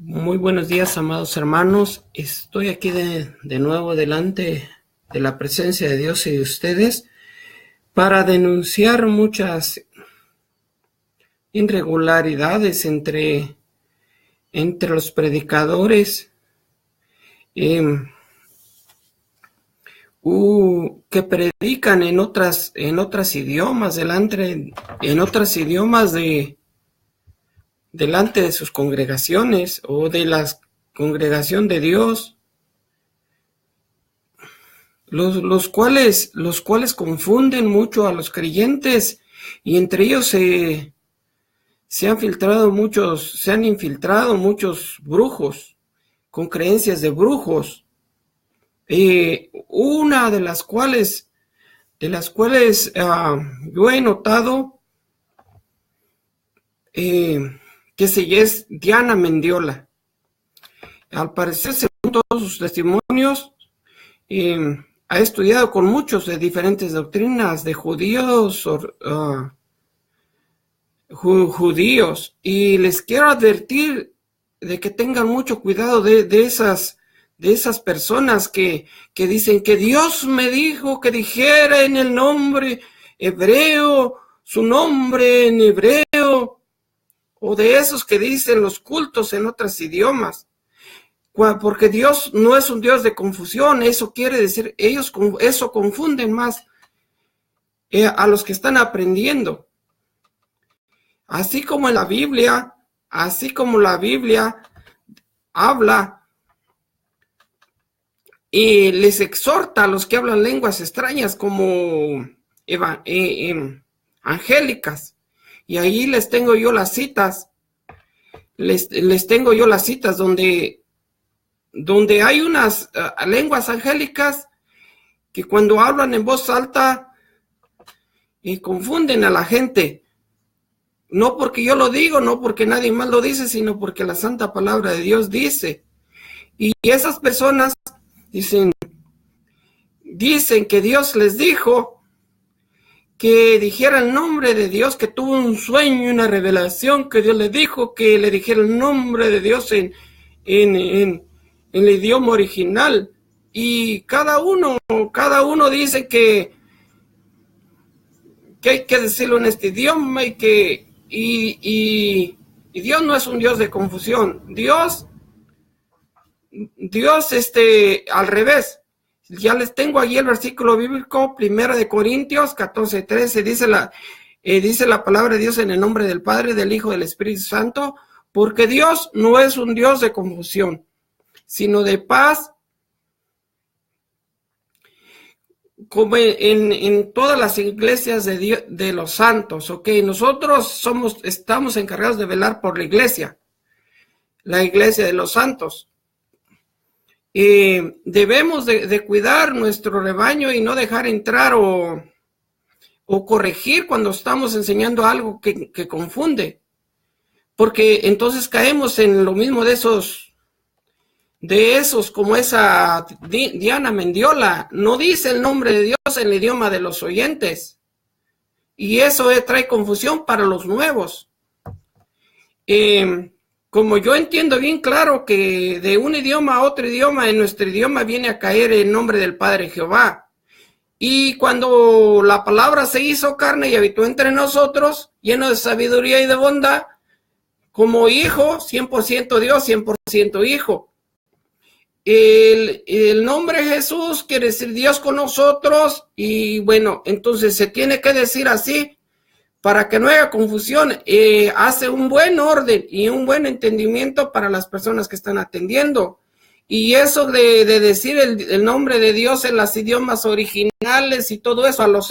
Muy buenos días, amados hermanos. Estoy aquí de nuevo delante de la presencia de Dios y de ustedes para denunciar muchas irregularidades entre los predicadores que predican en otras idiomas, delante de sus congregaciones o de la congregación de Dios. Los cuales confunden mucho a los creyentes, y entre ellos se han infiltrado muchos brujos con creencias de brujos, una yo he notado que es Diana Mendiola. Al parecer, según todos sus testimonios, ha estudiado con muchos de diferentes doctrinas de judíos, y les quiero advertir de que tengan mucho cuidado de esas personas que dicen que Dios me dijo que dijera en el nombre hebreo, su nombre en hebreo, o de esos que dicen los cultos en otros idiomas. Porque Dios no es un Dios de confusión. Eso quiere decir, eso confunden más a los que están aprendiendo. Así como la Biblia habla y les exhorta a los que hablan lenguas extrañas como angélicas. Y ahí les tengo yo las citas. Les tengo yo las citas donde hay unas lenguas angélicas que cuando hablan en voz alta confunden a la gente. No porque yo lo digo, no porque nadie más lo dice, sino porque la santa palabra de Dios dice. Y esas personas dicen que Dios les dijo que dijera el nombre de Dios, que tuvo un sueño, una revelación, que Dios le dijo que le dijera el nombre de Dios en el idioma original. Y cada uno dice que hay que decirlo en este idioma, y Dios no es un Dios de confusión. Dios al revés. Ya les tengo allí el versículo bíblico, 1 Corintios 14:13, dice la palabra de Dios: en el nombre del Padre, del Hijo, del Espíritu Santo, porque Dios no es un Dios de confusión, sino de paz, como en todas las iglesias de los santos. Ok, nosotros estamos encargados de velar por la iglesia de los santos. Debemos de cuidar nuestro rebaño y no dejar entrar o corregir cuando estamos enseñando algo que confunde, porque entonces caemos en lo mismo de esos como esa Diana Mendiola. No dice el nombre de Dios en el idioma de los oyentes, y eso trae confusión para los nuevos. Como yo entiendo bien claro que de un idioma a otro idioma, en nuestro idioma viene a caer el nombre del Padre Jehová. Y cuando la palabra se hizo carne y habitó entre nosotros, lleno de sabiduría y de bondad, como hijo, 100% Dios, 100% hijo. El nombre Jesús quiere decir Dios con nosotros, y bueno, entonces se tiene que decir así para que no haya confusión. Hace un buen orden y un buen entendimiento para las personas que están atendiendo. Y eso de decir el nombre de Dios en los idiomas originales y todo eso a los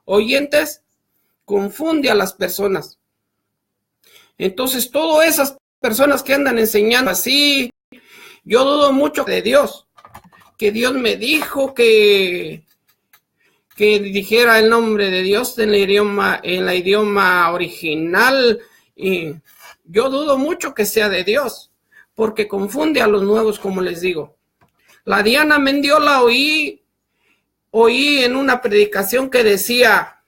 oyentes confunde a las personas. Entonces, todas esas personas que andan enseñando así, yo dudo mucho de Dios, que Dios me dijo que dijera el nombre de Dios en el idioma original. Y yo dudo mucho que sea de Dios, porque confunde a los nuevos, como les digo. La Diana Mendiola oí en una predicación que decía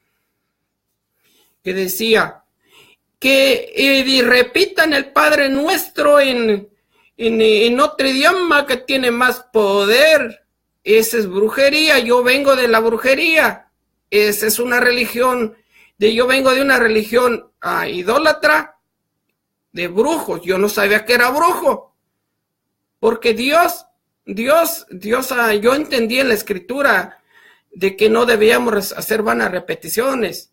que repitan el Padre Nuestro en en otro idioma que tiene más poder. Esa es brujería. Yo vengo de la brujería. Esa es una religión. Yo vengo de una religión idólatra de brujos. Yo no sabía que era brujo. Porque Dios, yo entendí en la escritura de que no debíamos hacer vanas repeticiones.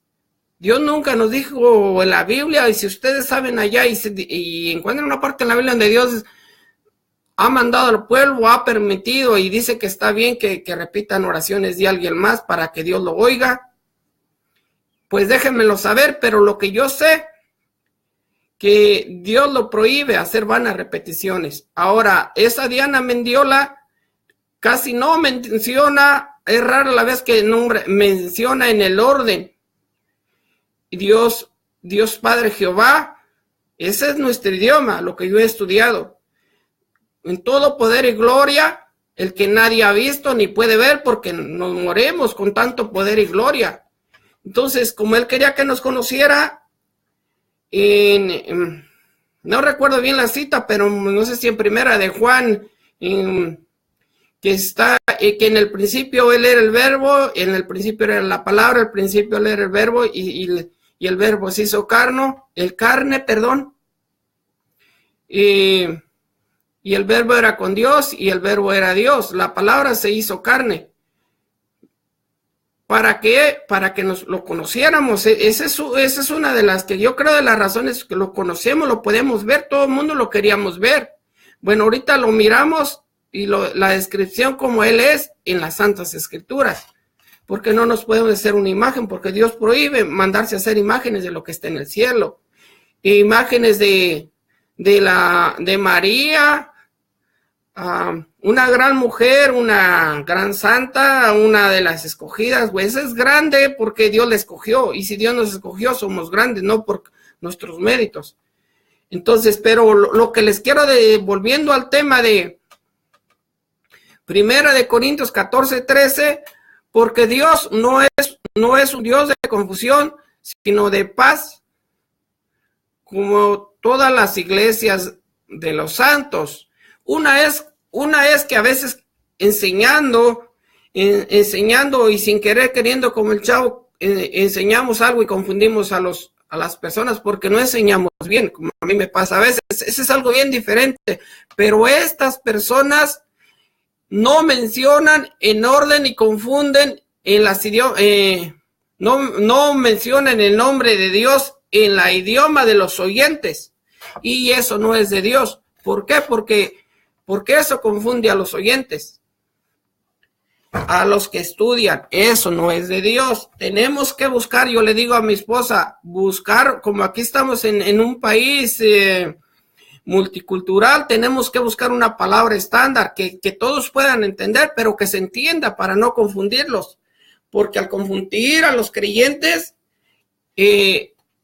Dios nunca nos dijo en la Biblia, y si ustedes saben allá y encuentran una parte en la Biblia donde Dios ha mandado al pueblo, ha permitido y dice que está bien que repitan oraciones de alguien más para que Dios lo oiga, pues déjenmelo saber, pero lo que yo sé, que Dios lo prohíbe hacer vanas repeticiones. Ahora, esa Diana Mendiola casi no menciona, es rara la vez que menciona en el orden. Dios Padre Jehová, ese es nuestro idioma, lo que yo he estudiado. En todo poder y gloria, el que nadie ha visto ni puede ver, porque nos moremos con tanto poder y gloria. Entonces, como él quería que nos conociera, no recuerdo bien la cita, pero no sé si en primera de Juan, que está, que en el principio él era el verbo, en el principio era la palabra, al principio él era el verbo, y el verbo se hizo carne, y el verbo era con Dios, y el verbo era Dios. La palabra se hizo carne. ¿Para qué? Para que nos lo conociéramos. Esa es una de las que yo creo de las razones que lo conocemos, lo podemos ver, todo el mundo lo queríamos ver. Bueno, ahorita lo miramos y la descripción como Él es en las Santas Escrituras. Porque no nos podemos hacer una imagen, porque Dios prohíbe mandarse a hacer imágenes de lo que está en el cielo. Imágenes de María, una gran mujer, una gran santa, una de las escogidas, pues es grande porque Dios la escogió, y si Dios nos escogió somos grandes, no por nuestros méritos. Entonces, pero lo que les quiero volviendo al tema de Primera de Corintios 14:13, porque Dios no es un Dios de confusión, sino de paz, como todas las iglesias de los santos. Una es que a veces enseñando y sin querer queriendo, como el chavo, enseñamos algo y confundimos a las personas porque no enseñamos bien, como a mí me pasa a veces. Eso es algo bien diferente, pero estas personas no mencionan en orden y confunden en las idiomas, no mencionan el nombre de Dios en la idioma de los oyentes, y eso no es de Dios. ¿Por qué? Porque eso confunde a los oyentes, a los que estudian. Eso no es de Dios. Tenemos que buscar, yo le digo a mi esposa, buscar, como aquí estamos en un país multicultural, tenemos que buscar una palabra estándar que todos puedan entender, pero que se entienda para no confundirlos, porque al confundir a los creyentes,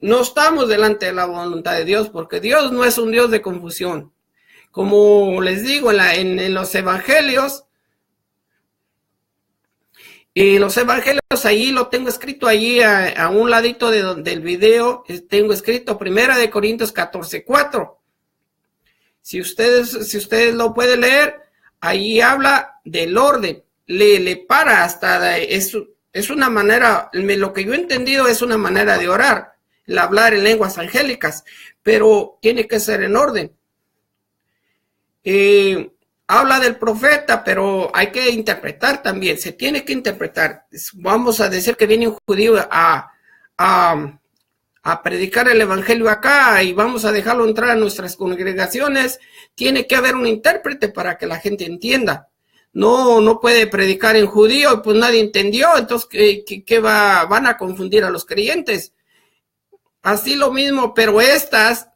no estamos delante de la voluntad de Dios, porque Dios no es un Dios de confusión. Como les digo, en los evangelios, ahí lo tengo escrito, allí a un ladito del video, tengo escrito 1 de Corintios 14:4. Si ustedes lo pueden leer, ahí habla del orden, le para hasta, es una manera, lo que yo he entendido es una manera de orar, el hablar en lenguas angélicas, pero tiene que ser en orden. Habla del profeta, pero hay que interpretar también, se tiene que interpretar. Vamos a decir que viene un judío a predicar el evangelio acá y vamos a dejarlo entrar a nuestras congregaciones. Tiene que haber un intérprete para que la gente entienda. No puede predicar en judío y pues nadie entendió, entonces ¿qué van a confundir a los creyentes? Así lo mismo, pero estas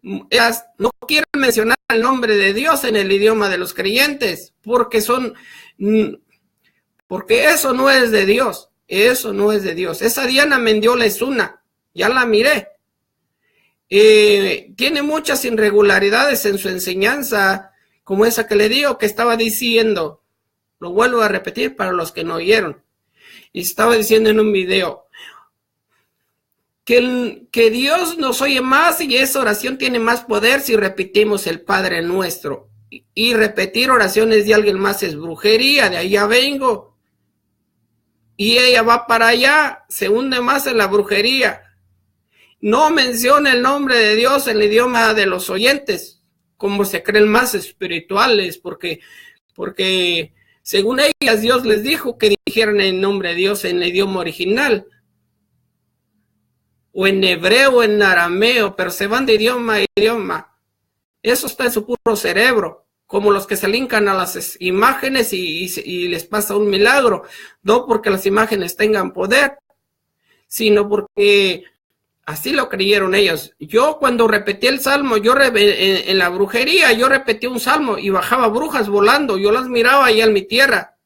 no quieren mencionar el nombre de Dios en el idioma de los creyentes, porque eso no es de Dios, eso no es de Dios. Esa Diana Mendiola es una, ya la miré, tiene muchas irregularidades en su enseñanza, como esa que le digo que estaba diciendo, lo vuelvo a repetir para los que no oyeron, y estaba diciendo en un video que Dios nos oye más y esa oración tiene más poder si repetimos el Padre Nuestro. Y repetir oraciones de alguien más es brujería, de allá vengo. Y ella va para allá, se hunde más en la brujería. No menciona el nombre de Dios en el idioma de los oyentes, como se creen más espirituales, porque según ellas Dios les dijo que dijeran el nombre de Dios en el idioma original, o en hebreo o en arameo, pero se van de idioma a idioma. Eso está en su puro cerebro, como los que se linkan a las imágenes y les pasa un milagro, no porque las imágenes tengan poder, sino porque así lo creyeron ellos. Yo cuando repetí el salmo, en la brujería, yo repetí un salmo y bajaba brujas volando, yo las miraba allá en mi tierra.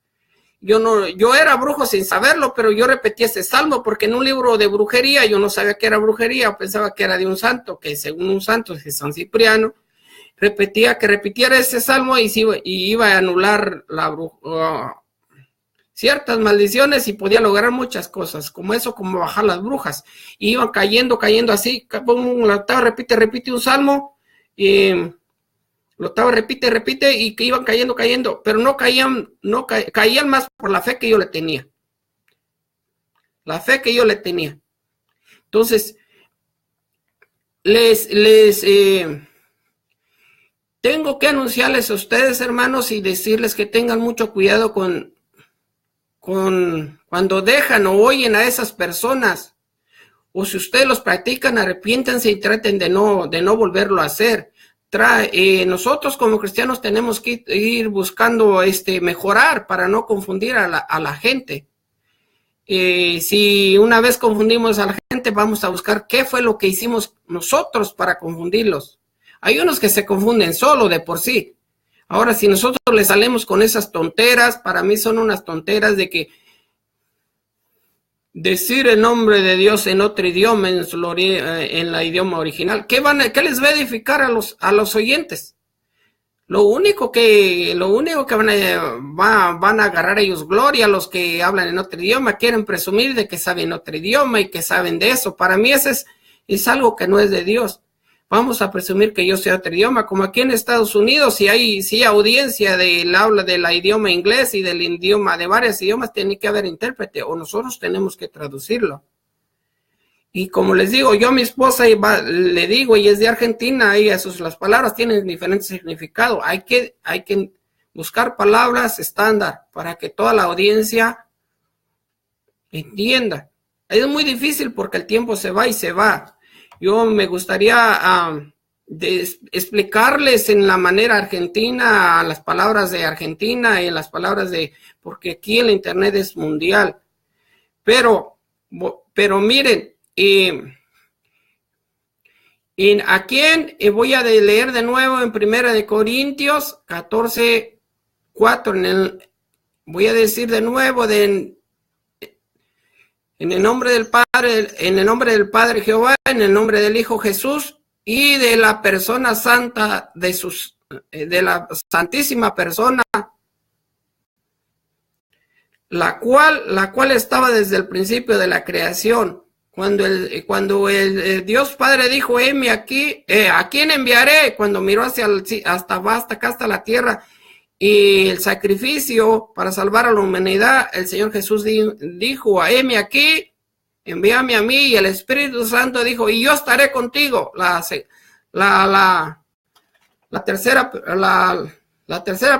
Yo era brujo sin saberlo, pero yo repetí ese salmo porque en un libro de brujería yo no sabía que era brujería, pensaba que era de un santo, que según un santo es San Cipriano, repitiera ese salmo y iba a anular ciertas maldiciones y podía lograr muchas cosas, como eso, como bajar las brujas. Y iban cayendo así, la octava repite un salmo, y lo estaba repite y que iban cayendo, pero no caían más por la fe que yo le tenía. La fe que yo le tenía. Entonces, tengo que anunciarles a ustedes, hermanos, y decirles que tengan mucho cuidado con cuando dejan o oyen a esas personas, o si ustedes los practican, arrepiéntanse y traten de no volverlo a hacer. Nosotros como cristianos tenemos que ir buscando mejorar para no confundir a la gente. Si una vez confundimos a la gente, vamos a buscar qué fue lo que hicimos nosotros para confundirlos. Hay unos que se confunden solo de por sí. Ahora, si nosotros les salimos con esas tonteras, para mí son unas tonteras de que decir el nombre de Dios en otro idioma, en la idioma original, ¿qué les va a edificar a los oyentes? Lo único que van a agarrar ellos gloria, los que hablan en otro idioma, quieren presumir de que saben otro idioma y que saben de eso. Para mí eso es algo que no es de Dios. Vamos a presumir que yo sé otro idioma, como aquí en Estados Unidos, si hay audiencia del habla del idioma inglés y del idioma de varios idiomas, tiene que haber intérprete, o nosotros tenemos que traducirlo. Y como les digo, yo a mi esposa le digo, y es de Argentina, y las palabras tienen diferentes significados. Hay que buscar palabras estándar para que toda la audiencia entienda. Es muy difícil porque el tiempo se va y se va. Yo me gustaría explicarles en la manera argentina las palabras de Argentina y las palabras porque aquí el internet es mundial. Pero miren, aquí voy a leer de nuevo en 1 Corintios 14:4. Voy a decir de nuevo en el nombre del Padre Jehová, en el nombre del Hijo Jesús y de la persona santa de la santísima persona, la cual estaba desde el principio de la creación. Cuando el Dios Padre dijo, heme aquí, ¿a quién enviaré? Cuando miró hasta acá, hasta la tierra, y el sacrificio para salvar a la humanidad, el Señor Jesús dijo, heme aquí, envíame a mí, y el Espíritu Santo dijo, y yo estaré contigo. La tercera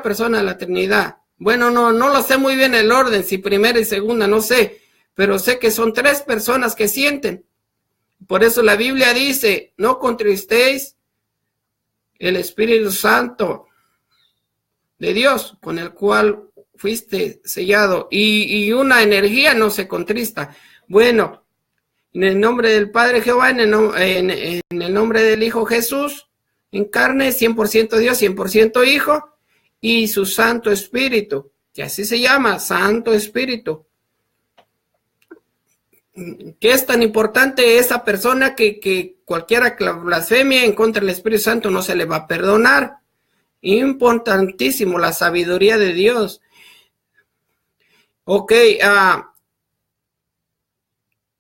persona de la Trinidad. Bueno, no lo sé muy bien el orden, si primera y segunda, no sé, pero sé que son tres personas que sienten. Por eso la Biblia dice, no contristéis el Espíritu Santo de Dios, con el cual fuiste sellado, y una energía no se contrista. Bueno, en el nombre del Padre Jehová, en el nombre del Hijo Jesús, en carne, 100% Dios, 100% Hijo, y su Santo Espíritu, que así se llama, Santo Espíritu. Que es tan importante esa persona que cualquiera que la blasfemia en contra del Espíritu Santo no se le va a perdonar. Importantísimo, la sabiduría de Dios. Ok,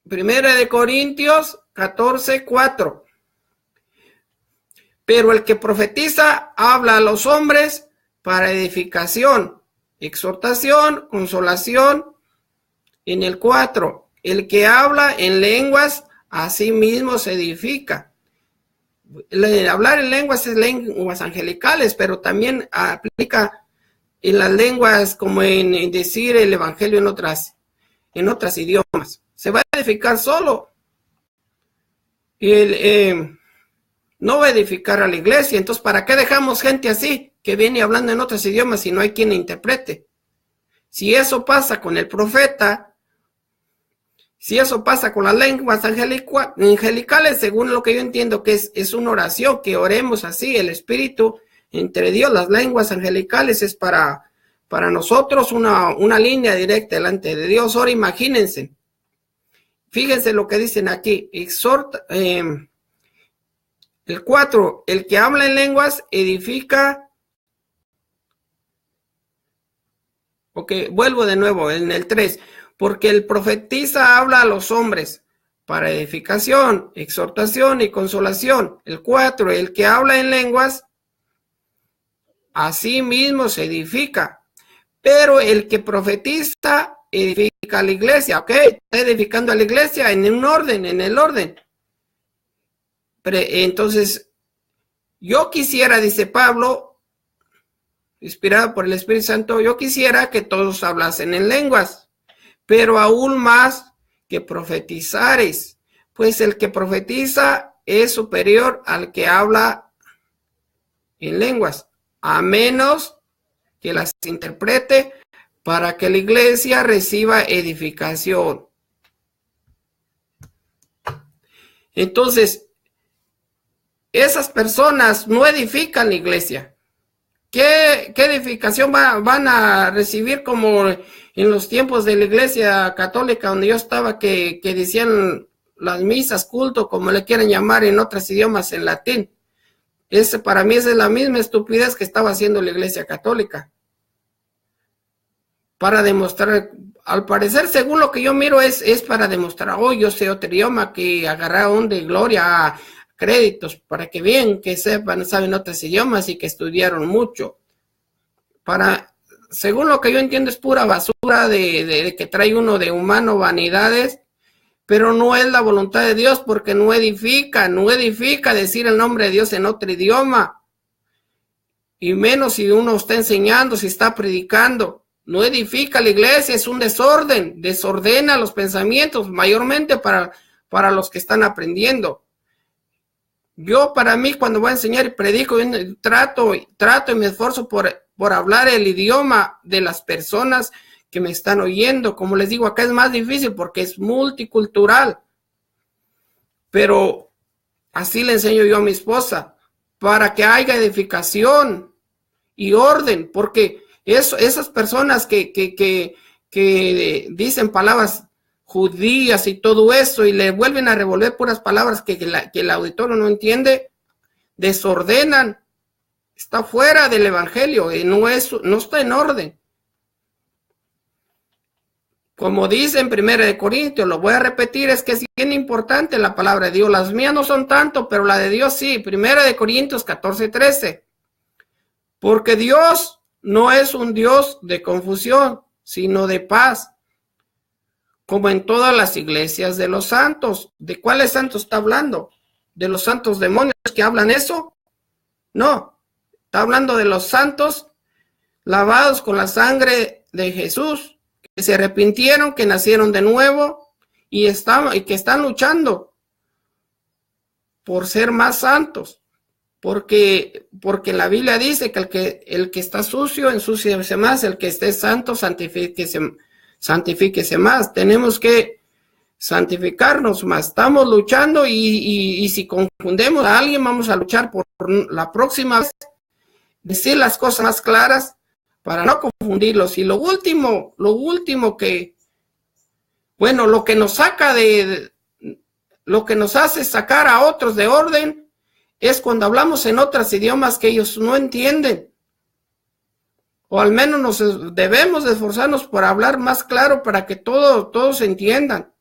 1 Corintios 14:4. Pero el que profetiza habla a los hombres para edificación, exhortación, consolación. En el 4, el que habla en lenguas a sí mismo se edifica. Hablar en lenguas es lenguas angelicales, pero también aplica en las lenguas como en decir el evangelio en otras idiomas. Se va a edificar solo. No va a edificar a la iglesia. Entonces, ¿para qué dejamos gente así que viene hablando en otros idiomas si no hay quien interprete? Si eso pasa con el profeta, si eso pasa con las lenguas angelicales, según lo que yo entiendo que es una oración, que oremos así, el Espíritu entre Dios, las lenguas angelicales es para nosotros una línea directa delante de Dios. Ahora imagínense, fíjense lo que dicen aquí, exhorta, el 4, el que habla en lenguas edifica. Ok, vuelvo de nuevo en el 3, porque el profetisa habla a los hombres para edificación, exhortación y consolación. El 4, el que habla en lenguas a sí mismo se edifica, pero el que profetiza edifica a la iglesia. Ok, está edificando a la iglesia en un orden, en el orden. Entonces, yo quisiera, dice Pablo, inspirado por el Espíritu Santo, yo quisiera que todos hablasen en lenguas, pero aún más que profetizares, pues el que profetiza es superior al que habla en lenguas, a menos que las interprete para que la iglesia reciba edificación. Entonces, esas personas no edifican la iglesia. ¿Qué edificación van a recibir como en los tiempos de la iglesia católica donde yo estaba, que decían las misas, culto, como le quieren llamar en otros idiomas en latín? Para mí es la misma estupidez que estaba haciendo la iglesia católica. Para demostrar, al parecer, según lo que yo miro, es para demostrar, yo sé otro idioma, que agarraron de gloria créditos para que vean que saben otros idiomas y que estudiaron mucho. Según lo que yo entiendo, es pura basura de que trae uno de humano, vanidades, pero no es la voluntad de Dios, porque no edifica decir el nombre de Dios en otro idioma, y menos si uno está enseñando, si está predicando. No edifica la iglesia, es un desorden, desordena los pensamientos, mayormente para los que están aprendiendo. Yo, para mí, cuando voy a enseñar y predico, trato y me esfuerzo por hablar el idioma de las personas que me están oyendo. Como les digo, acá es más difícil porque es multicultural, pero así le enseño yo a mi esposa, para que haya edificación y orden, porque esas personas que dicen palabras judías y todo eso, y le vuelven a revolver puras palabras que el auditorio no entiende, desordenan, está fuera del evangelio, y no está en orden. Como dice en 1 Corintios, lo voy a repetir, es que es bien importante la palabra de Dios. Las mías no son tanto, pero la de Dios sí. 1 Corintios 14:13. Porque Dios no es un Dios de confusión, sino de paz, como en todas las iglesias de los santos. ¿De cuáles santos está hablando? ¿De los santos demonios que hablan eso? No, está hablando de los santos lavados con la sangre de Jesús, que se arrepintieron, que nacieron de nuevo y que están luchando por ser más santos. Porque la Biblia dice que el que está sucio, ensúciese más, el que esté santo, santifíquese más. Tenemos que santificarnos más. Estamos luchando y si confundemos a alguien, vamos a luchar por la próxima vez, decir las cosas más claras para no confundirlos. Y lo último que, bueno, lo que nos hace sacar a otros de orden es cuando hablamos en otros idiomas que ellos no entienden. O al menos debemos de esforzarnos por hablar más claro para que todos entiendan.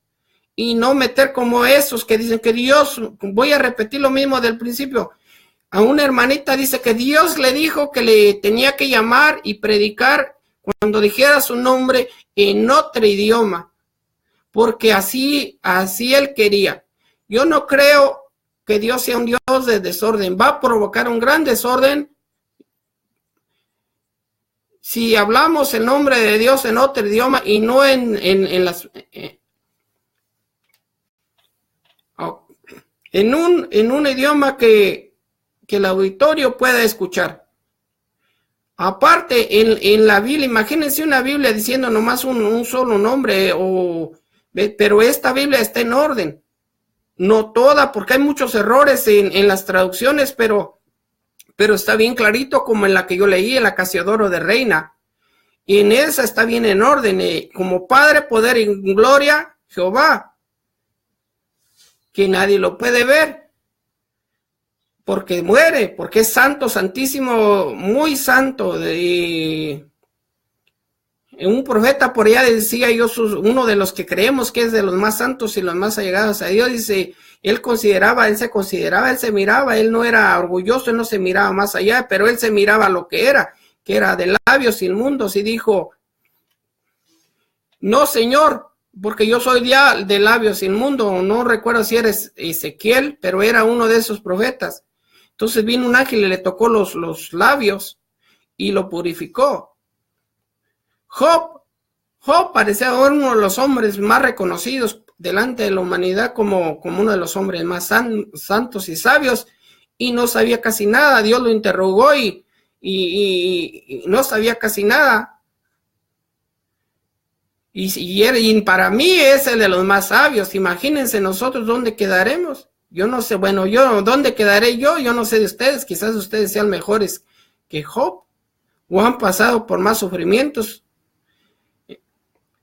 y no meter como esos que dicen que Dios, voy a repetir lo mismo del principio. A una hermanita dice que Dios le dijo que le tenía que llamar y predicar cuando dijera su nombre en otro idioma, porque así él quería. Yo no creo que Dios sea un Dios de desorden. Va a provocar un gran desorden si hablamos el nombre de Dios en otro idioma y no en un idioma que el auditorio pueda escuchar. Aparte, en la Biblia, imagínense una Biblia diciendo nomás un solo nombre, pero esta Biblia está en orden. No toda, porque hay muchos errores en las traducciones, pero está bien clarito, como en la que yo leí, en la Casiodoro de Reina. Y en esa está bien en orden, como Padre, poder y gloria, Jehová, que nadie lo puede ver, porque muere, porque es santo, santísimo, muy santo. Un profeta por allá decía yo, uno de los que creemos que es de los más santos y los más allegados a Dios, dice, él se miraba, él no era orgulloso, él no se miraba más allá, pero él se miraba lo que era de labios inmundos, y dijo, no, Señor, porque yo soy de labios inmundos. No recuerdo si eres Ezequiel, pero era uno de esos profetas. Entonces vino un ángel y le tocó los labios y lo purificó. Job parecía uno de los hombres más reconocidos delante de la humanidad como uno de los hombres más santos y sabios, y no sabía casi nada. Dios lo interrogó y no sabía casi nada. Y para mí es el de los más sabios. Imagínense nosotros dónde quedaremos. Yo no sé, bueno, ¿dónde quedaré yo? Yo no sé de ustedes, quizás ustedes sean mejores que Job, o han pasado por más sufrimientos.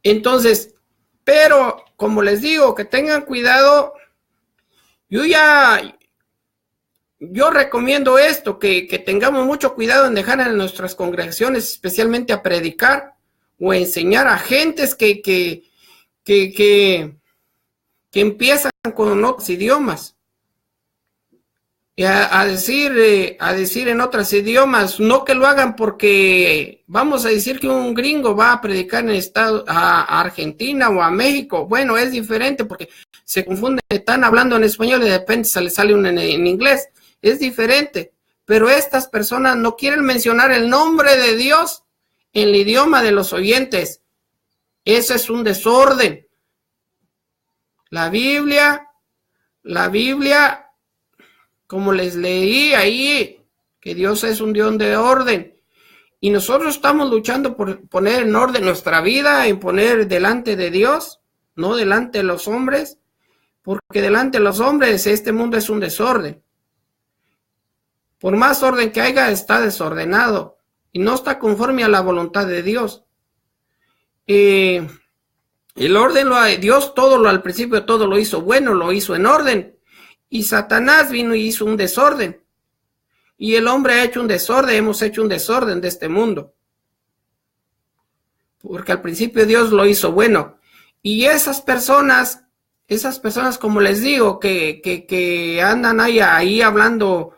Entonces, pero como les digo, que tengan cuidado. Yo recomiendo esto, que tengamos mucho cuidado en dejar en nuestras congregaciones, especialmente a predicar o enseñar a gentes que empiezan con otros idiomas. A decir en otros idiomas, no que lo hagan porque vamos a decir que un gringo va a predicar a Argentina o a México. Bueno, es diferente porque se confunde, están hablando en español y de repente se les sale en inglés. Es diferente, pero estas personas no quieren mencionar el nombre de Dios en el idioma de los oyentes. Eso es un desorden. La Biblia, como les leí ahí, que Dios es un Dios de orden. Y nosotros estamos luchando por poner en orden nuestra vida, en poner delante de Dios, no delante de los hombres, porque delante de los hombres este mundo es un desorden. Por más orden que haya, está desordenado y no está conforme a la voluntad de Dios. El orden Dios al principio todo lo hizo bueno, lo hizo en orden. Y Satanás vino y hizo un desorden. Y el hombre ha hecho un desorden, hemos hecho un desorden de este mundo. Porque al principio Dios lo hizo bueno. Y esas personas como les digo, que andan ahí hablando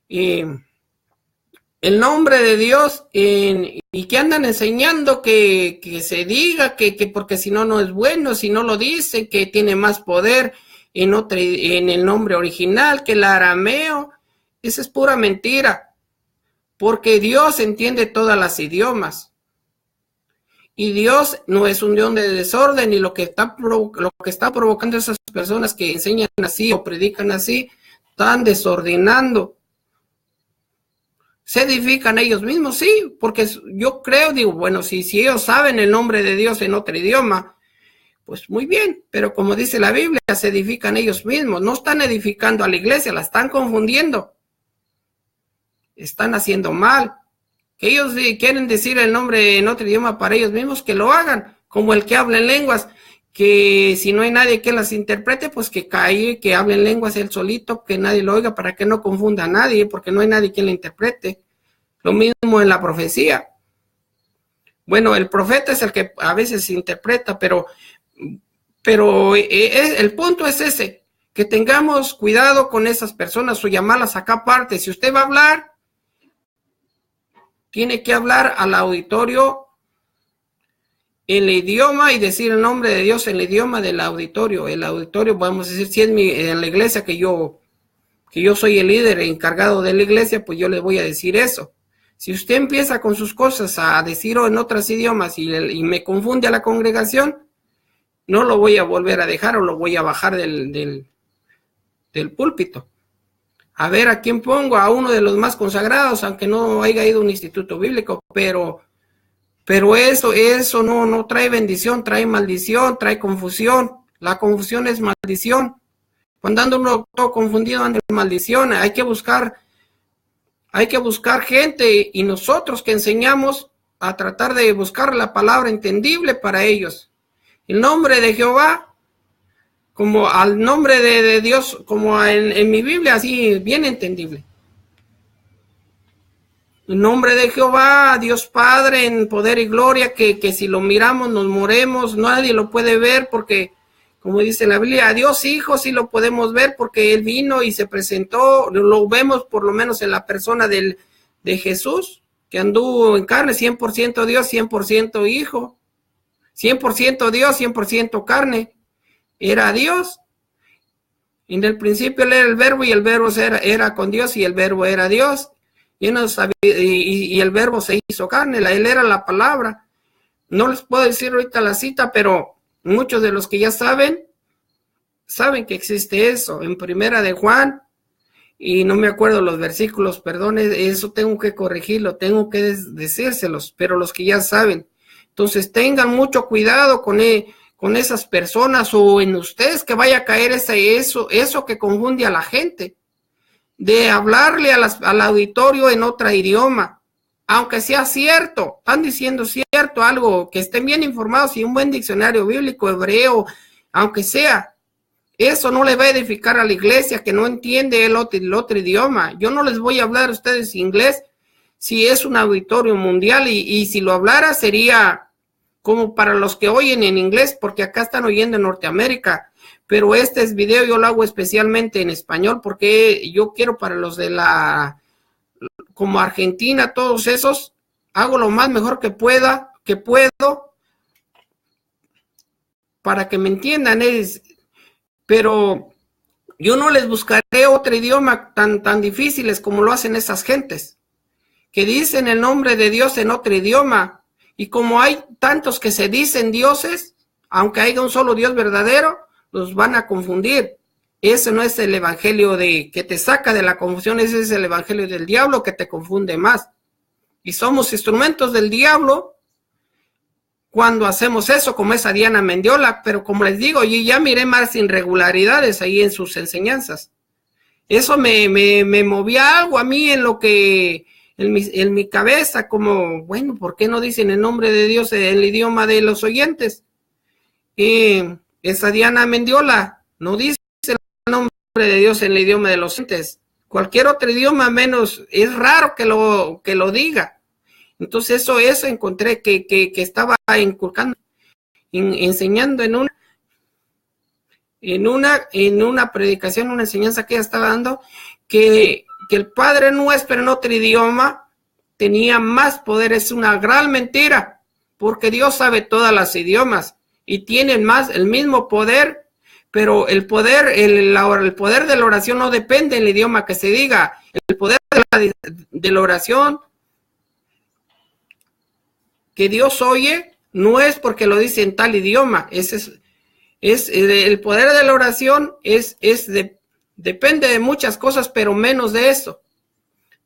el nombre de Dios y que andan enseñando que se diga que porque si no es bueno, si no lo dice, que tiene más poder en el nombre original que el arameo. Esa es pura mentira, porque Dios entiende todas las idiomas y Dios no es un Dios de desorden, y lo que está provocando esas personas que enseñan así o predican así, están desordenando. ¿Se edifican ellos mismos? Sí, porque yo creo, digo, bueno, si ellos saben el nombre de Dios en otro idioma, pues muy bien, pero como dice la Biblia, se edifican ellos mismos, no están edificando a la iglesia, la están confundiendo, están haciendo mal. Que ellos quieren decir el nombre en otro idioma para ellos mismos, que lo hagan, como el que habla en lenguas, que si no hay nadie que las interprete, pues que hable en lenguas él solito, que nadie lo oiga, para que no confunda a nadie, porque no hay nadie que la interprete. Lo mismo en la profecía. Bueno, el profeta es el que a veces interpreta, pero Pero el punto es ese, que tengamos cuidado con esas personas o llamarlas acá aparte. Si usted va a hablar, tiene que hablar al auditorio en el idioma y decir el nombre de Dios en el idioma del auditorio. El auditorio, podemos decir, si es en la iglesia que yo soy el líder encargado de la iglesia, pues yo le voy a decir eso. Si usted empieza con sus cosas a decir en otros idiomas y me confunde a la congregación, no lo voy a volver a dejar o lo voy a bajar del púlpito. A ver a quién pongo, a uno de los más consagrados, aunque no haya ido a un instituto bíblico, pero eso no trae bendición, trae maldición, trae confusión. La confusión es maldición. Cuando anda uno todo confundido, anda en maldición. Hay que buscar gente y nosotros que enseñamos a tratar de buscar la palabra entendible para ellos. El nombre de Jehová, como al nombre de Dios, como en mi Biblia, así bien entendible. El nombre de Jehová, Dios Padre, en poder y gloria, que si lo miramos nos moremos, nadie lo puede ver porque, como dice la Biblia, a Dios Hijo sí lo podemos ver porque Él vino y se presentó, lo vemos por lo menos en la persona de Jesús, que anduvo en carne, 100% Dios, 100% Hijo, 100% Dios, 100% carne, era Dios. En el principio Él era el verbo y el verbo era con Dios y el verbo era Dios. Y el verbo se hizo carne, Él era la palabra. No les puedo decir ahorita la cita, pero muchos de los que ya saben que existe eso. En Primera de Juan, y no me acuerdo los versículos, perdón, eso tengo que corregirlo, tengo que decírselos, pero los que ya saben. Entonces tengan mucho cuidado con esas personas o en ustedes que vaya a caer eso que confunde a la gente, de hablarle al auditorio en otro idioma, aunque sea cierto, están diciendo cierto, algo, que estén bien informados y un buen diccionario bíblico hebreo, aunque sea, eso no le va a edificar a la iglesia que no entiende el otro idioma. Yo no les voy a hablar a ustedes inglés si es un auditorio mundial y si lo hablara sería como para los que oyen en inglés, porque acá están oyendo en Norteamérica. Pero este video yo lo hago especialmente en español porque yo quiero para los de como Argentina, todos esos, hago lo más mejor que puedo, para que me entiendan. Pero yo no les buscaré otro idioma tan difíciles como lo hacen esas gentes, que dicen el nombre de Dios en otro idioma. Y como hay tantos que se dicen dioses, aunque haya un solo Dios verdadero, los van a confundir. Ese no es el evangelio que te saca de la confusión, ese es el evangelio del diablo que te confunde más. Y somos instrumentos del diablo cuando hacemos eso, como esa Diana Mendiola, pero como les digo, yo ya miré más irregularidades ahí en sus enseñanzas. Eso me movía algo a mí en mi cabeza, como, bueno, ¿por qué no dicen el nombre de Dios en el idioma de los oyentes? Esa Diana Mendiola no dice el nombre de Dios en el idioma de los oyentes. Cualquier otro idioma menos, es raro que lo diga. Entonces eso encontré que estaba inculcando, enseñando en una predicación, una enseñanza que ella estaba dando, que el Padre Nuestro en otro idioma tenía más poder. Es una gran mentira, porque Dios sabe todos los idiomas y tienen el mismo poder, pero el poder de la oración no depende del idioma que se diga. El poder de la oración que Dios oye no es porque lo dice en tal idioma. El poder de la oración depende de muchas cosas, pero menos de eso.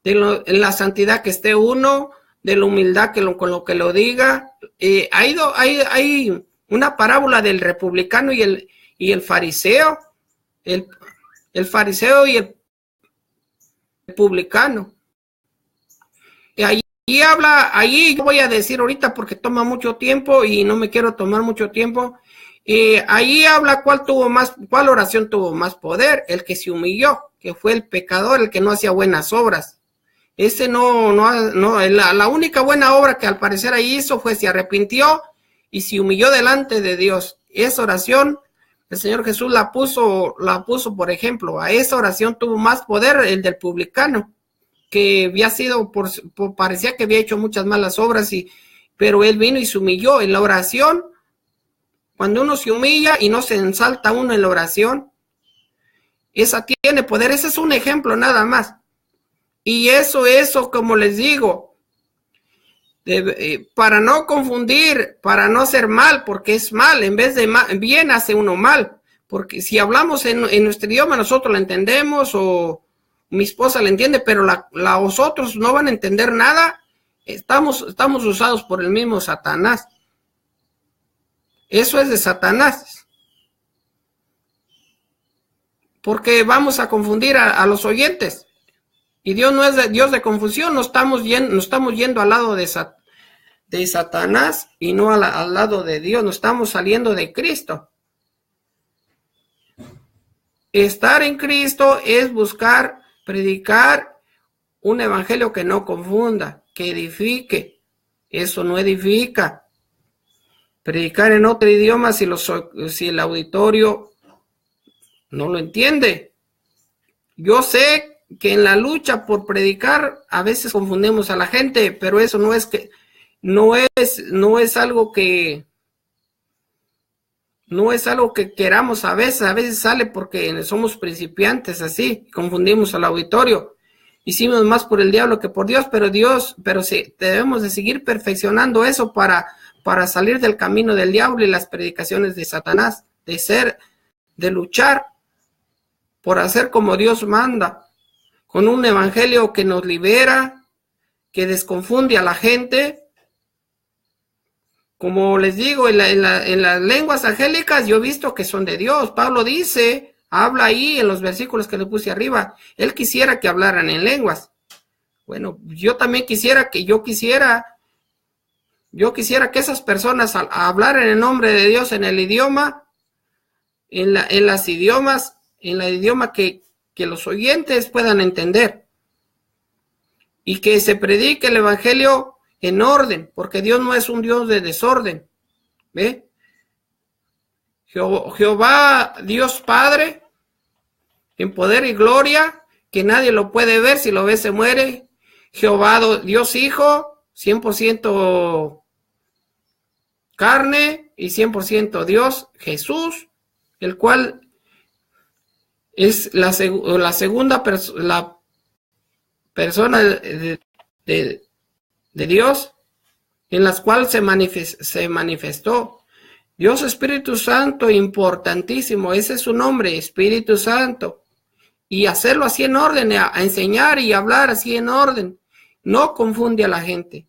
En la santidad que esté uno, de la humildad con lo que lo diga. Hay una parábola del republicano y el fariseo. El fariseo y el publicano. Allí yo voy a decir ahorita porque toma mucho tiempo y no me quiero tomar mucho tiempo. Ahí habla cuál oración tuvo más poder, el que se humilló, que fue el pecador, el que no hacía buenas obras. Ese la única buena obra que al parecer ahí hizo fue se arrepintió y se humilló delante de Dios. Esa oración El Señor Jesús la puso, por ejemplo, a esa oración tuvo más poder el del publicano, que había sido, parecía que había hecho muchas malas obras, pero él vino y se humilló en la oración. Cuando uno se humilla y no se ensalta uno en la oración, esa tiene poder. Ese es un ejemplo nada más. Y eso, como les digo, para no confundir, para no hacer mal, porque es mal, en vez de bien hace uno mal, porque si hablamos en nuestro idioma nosotros lo entendemos, o mi esposa la entiende, pero los otros no van a entender nada. Estamos usados por el mismo Satanás. Eso es de Satanás, porque vamos a confundir a los oyentes. Y Dios no es Dios de confusión, no estamos yendo al lado de Satanás y no al lado de Dios, no estamos saliendo de Cristo. Estar en Cristo es predicar un evangelio que no confunda, que edifique. Eso no edifica. Predicar en otro idioma si el auditorio no lo entiende. Yo sé que en la lucha por predicar a veces confundimos a la gente, pero eso no es algo que queramos a veces sale porque somos principiantes así, confundimos al auditorio. Hicimos más por el diablo que por Dios, pero sí, debemos de seguir perfeccionando eso para salir del camino del diablo y las predicaciones de Satanás, de luchar por hacer como Dios manda, con un evangelio que nos libera, que desconfunde a la gente. Como les digo, en las lenguas angélicas yo he visto que son de Dios. Pablo habla ahí en los versículos que le puse arriba, él quisiera que hablaran en lenguas. Bueno, yo también quisiera que esas personas hablaran en nombre de Dios en el idioma, en el idioma que los oyentes puedan entender, y que se predique el evangelio en orden, porque Dios no es un Dios de desorden. ¿Ve? Jehová, Dios Padre, en poder y gloria, que nadie lo puede ver, si lo ve se muere. Jehová, Dios Hijo, 100% carne y 100% Dios, Jesús, el cual es la segunda persona de Dios, en las cuales se manifestó. Dios Espíritu Santo, importantísimo, ese es su nombre, Espíritu Santo. Y hacerlo así en orden, a enseñar y hablar así en orden, no confunde a la gente.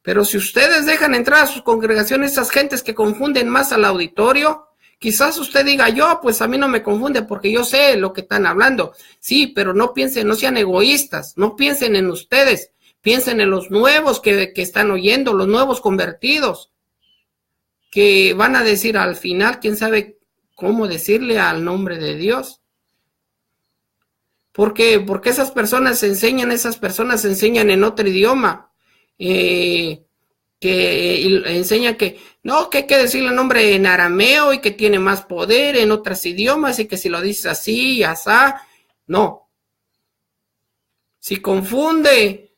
Pero si ustedes dejan entrar a sus congregaciones esas gentes que confunden más al auditorio, quizás usted diga, pues a mí no me confunde porque yo sé lo que están hablando. Sí, pero no sean egoístas, no piensen en ustedes, piensen en los nuevos que están oyendo, los nuevos convertidos, que van a decir al final, quién sabe cómo decirle al nombre de Dios. Porque esas personas enseñan en otro idioma, que enseñan que hay que decirle el nombre en arameo y que tiene más poder en otros idiomas y que si lo dices así y asá, no. Si confunde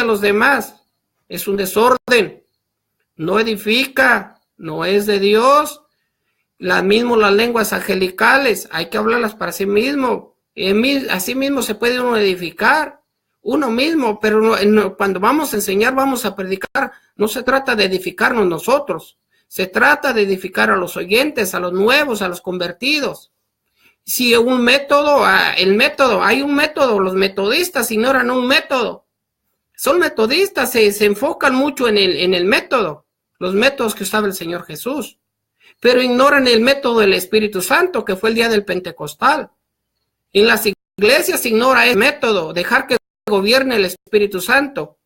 a los demás, es un desorden, no edifica, no es de Dios. Las lenguas angelicales, hay que hablarlas para sí mismo. Así mismo se puede uno edificar, uno mismo, pero cuando vamos a enseñar, vamos a predicar, no se trata de edificarnos nosotros, se trata de edificar a los oyentes, a los nuevos, a los convertidos. Si hay un método, los metodistas ignoran un método, son metodistas, se enfocan mucho en el método, los métodos que usaba el Señor Jesús, pero ignoran el método del Espíritu Santo, que fue el día del Pentecostal. En las iglesias se ignora ese método, dejar que gobierne el Espíritu Santo.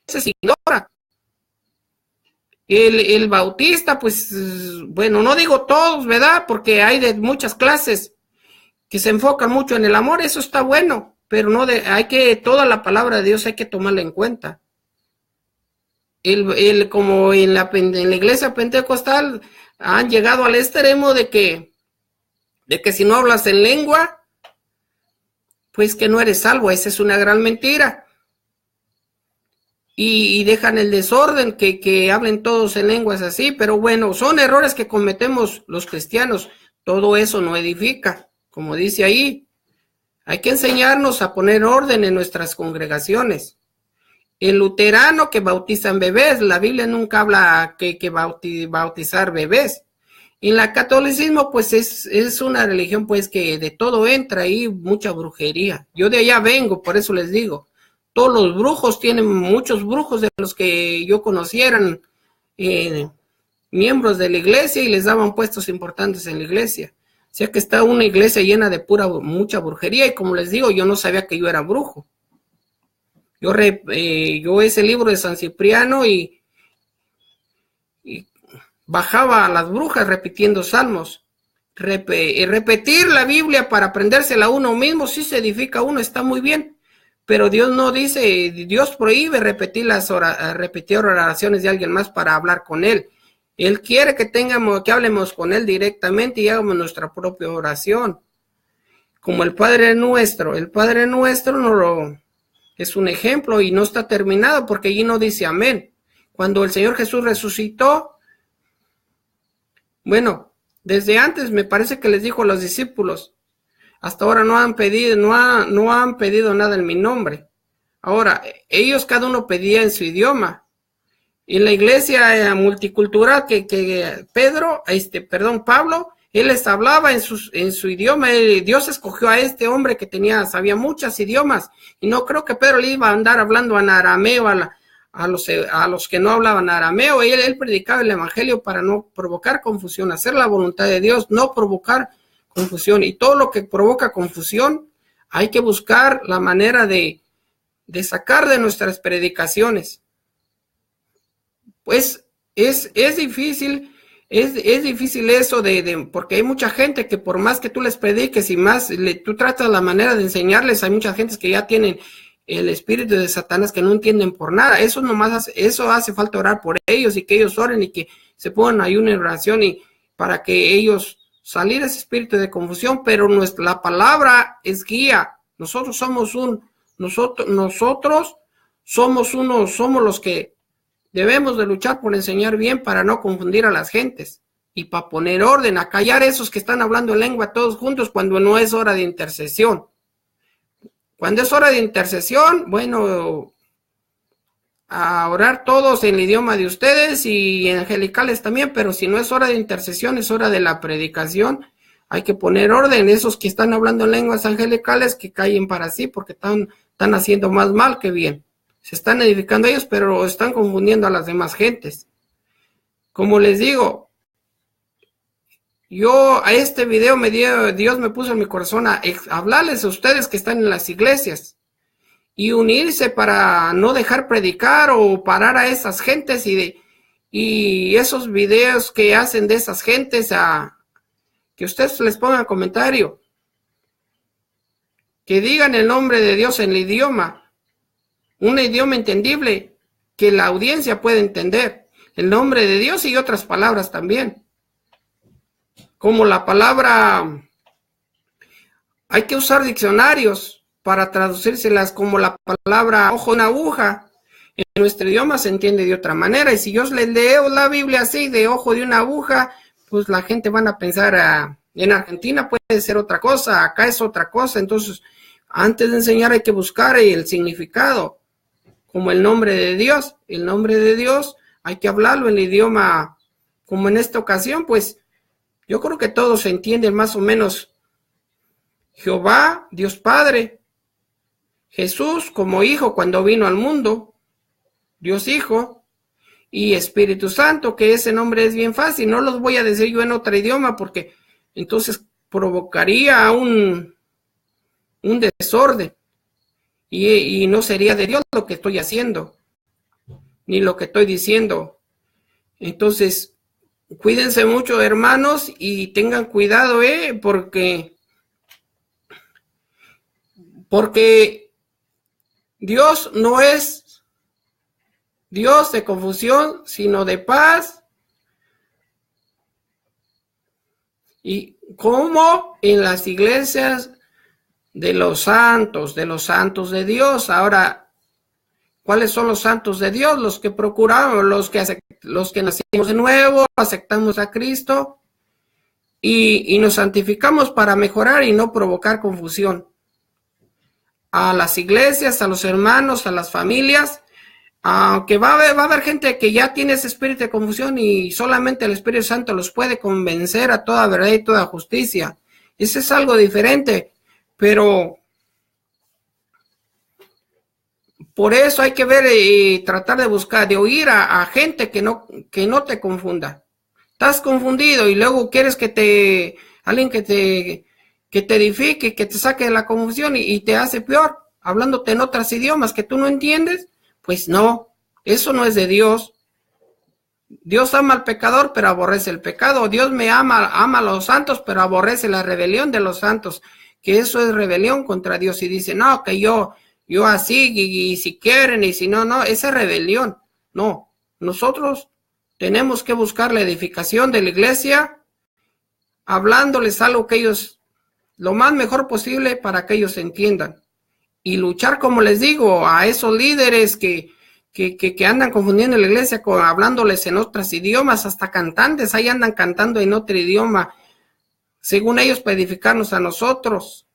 Ese se ignora. El bautista, pues, bueno, no digo todos, ¿verdad? Porque hay de muchas clases que se enfocan mucho en el amor, eso está bueno, pero toda la palabra de Dios hay que tomarla en cuenta. Como en la iglesia pentecostal, han llegado al extremo de que si no hablas en lengua, pues que no eres salvo. Esa es una gran mentira. Y dejan el desorden, que hablen todos en lenguas así, pero bueno, son errores que cometemos los cristianos. Todo eso no edifica, como dice ahí. Hay que enseñarnos a poner orden en nuestras congregaciones. El luterano que bautizan bebés, la Biblia nunca habla que bautizar bebés. En el catolicismo, pues es una religión pues que de todo entra ahí, mucha brujería. Yo de allá vengo, por eso les digo. Todos los brujos, tienen muchos brujos de los que yo conocieran, miembros de la iglesia, y les daban puestos importantes en la iglesia. O sea que está una iglesia llena de mucha brujería, y como les digo, yo no sabía que yo era brujo. Yo ese libro de San Cipriano y bajaba a las brujas repitiendo salmos. Repetir la Biblia para aprendérsela a uno mismo, si se edifica uno, está muy bien. Pero Dios no dice, Dios prohíbe repetir oraciones de alguien más para hablar con Él. Él quiere que hablemos con Él directamente y hagamos nuestra propia oración. Como el Padre Nuestro es un ejemplo y no está terminado porque allí no dice amén. Cuando el Señor Jesús resucitó, bueno, desde antes me parece que les dijo a los discípulos, hasta ahora no han pedido nada en mi nombre. Ahora, ellos cada uno pedía en su idioma. En la iglesia multicultural Pablo, él les hablaba en su idioma. Dios escogió a este hombre que sabía muchos idiomas, y no creo que Pedro le iba a andar hablando en arameo a los que no hablaban arameo. Él predicaba el evangelio para no provocar confusión, hacer la voluntad de Dios, no provocar confusión. Y todo lo que provoca confusión, hay que buscar la manera de sacar de nuestras predicaciones. Pues es difícil eso porque hay mucha gente que por más que tú les prediques y más tú tratas la manera de enseñarles, hay muchas gentes que ya tienen el espíritu de Satanás, que no entienden por nada. Eso hace falta orar por ellos, y que ellos oren y que se pongan ayuno en oración, y para que ellos salir ese espíritu de confusión. Pero la palabra es guía. Nosotros somos los que debemos de luchar por enseñar bien, para no confundir a las gentes y para poner orden, a callar esos que están hablando en lengua todos juntos cuando no es hora de intercesión. Cuando es hora de intercesión, bueno, a orar todos en el idioma de ustedes y angelicales también, pero si no es hora de intercesión, es hora de la predicación. Hay que poner orden. Esos que están hablando en lenguas angelicales, que callen para sí, porque están haciendo más mal que bien. Se están edificando ellos, pero están confundiendo a las demás gentes. Como les digo, yo a este video Dios me puso en mi corazón a hablarles a ustedes que están en las iglesias y unirse para no dejar predicar o parar a esas gentes, y esos videos que hacen de esas gentes, que ustedes les pongan comentario, que digan el nombre de Dios en el idioma, un idioma entendible que la audiencia puede entender, el nombre de Dios y otras palabras también, como la palabra. Hay que usar diccionarios para traducírselas, como la palabra ojo de una aguja. En nuestro idioma se entiende de otra manera, y si yo les leo la Biblia así, de ojo de una aguja, pues la gente van a pensar, en Argentina puede ser otra cosa, acá es otra cosa. Entonces, antes de enseñar hay que buscar el significado, como el nombre de Dios. El nombre de Dios hay que hablarlo en el idioma, como en esta ocasión, pues yo creo que todos se entienden más o menos. Jehová, Dios Padre, Jesús como Hijo cuando vino al mundo, Dios Hijo, y Espíritu Santo, que ese nombre es bien fácil. No los voy a decir yo en otro idioma, porque entonces provocaría un desorden, y no sería de Dios lo que estoy haciendo, ni lo que estoy diciendo. Entonces, cuídense mucho, hermanos, y tengan cuidado, porque Dios no es Dios de confusión, sino de paz, Y como en las iglesias de los santos de Dios. Ahora, ¿cuáles son los santos de Dios? Los que procuramos, los que nacimos de nuevo, aceptamos a Cristo y nos santificamos para mejorar y no provocar confusión a las iglesias, a los hermanos, a las familias, aunque va a haber gente que ya tiene ese espíritu de confusión y solamente el Espíritu Santo los puede convencer a toda verdad y toda justicia. Eso es algo diferente, pero por eso hay que ver y tratar de buscar, de oír a gente que no te confunda. Estás confundido y luego quieres alguien que te edifique, que te saque de la confusión y te hace peor, hablándote en otros idiomas que tú no entiendes. Pues no, eso no es de Dios. Dios ama al pecador, pero aborrece el pecado. Dios ama a los santos, pero aborrece la rebelión de los santos, que eso es rebelión contra Dios. Y dice, no, que yo así, y si quieren, y si no, esa es rebelión. No, nosotros tenemos que buscar la edificación de la iglesia, hablándoles algo que ellos, lo más mejor posible para que ellos entiendan. Y luchar, como les digo, a esos líderes que andan confundiendo la iglesia, hablándoles en otros idiomas, hasta cantantes, ahí andan cantando en otro idioma, según ellos para edificarnos a nosotros.